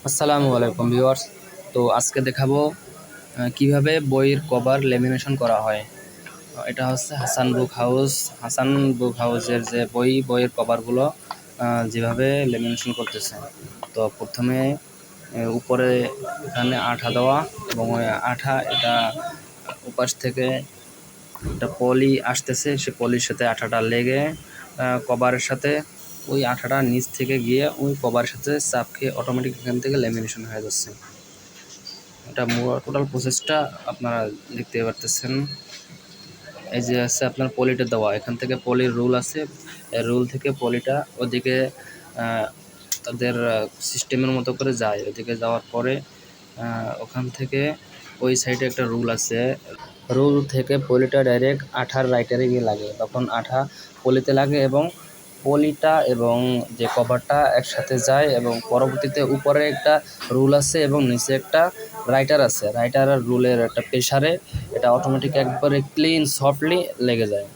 আসসালামু আলাইকুম ভিউয়ার্স। তো আজকে দেখাবো কিভাবে বইয়ের কভার লেমিনেশন করা হয়। এটা হচ্ছে হাসান বুক হাউসের যে বইয়ের কভারগুলো যেভাবে লেমিনেশন করতেছে। তো প্রথমে উপরে এখানে আঠা দেওয়া এবং ওই আঠা এটা উপাস থেকে একটা পলি আসতেছে, সে পলির সাথে আঠাটা লেগে কভারের সাথে ওই আঠাটা নিচ থেকে গিয়ে ওই কভারের সাথে চাপ খেয়ে অটোমেটিক এখান থেকে লেমিনেশন হয়ে যাচ্ছে। এটা টোটাল প্রসেসটা আপনারা দেখতে পারতেছেন। এই যে আছে আপনার পলিটা দেওয়া, এখান থেকে পলির রুল আছে, এই রুল থেকে পলিটা ওদিকে তাদের সিস্টেমের মতো করে যায়। ওদিকে যাওয়ার পরে ওখান থেকে ওই সাইডে একটা রুল আছে, রুল থেকে পলিটা ডাইরেক্ট আঠার রাইটারে গিয়ে লাগে। তখন আঠা পলিতে লাগে এবং পলিটা এবং যে কভারটা একসাথে যায় এবং পরবর্তীতে উপরে একটা রুল আছে এবং নিচে একটা রাইটার আছে। রাইটার আর রুলের একটা প্রেসারে এটা অটোমেটিক একবারে ক্লিন সফটলি লেগে যায়।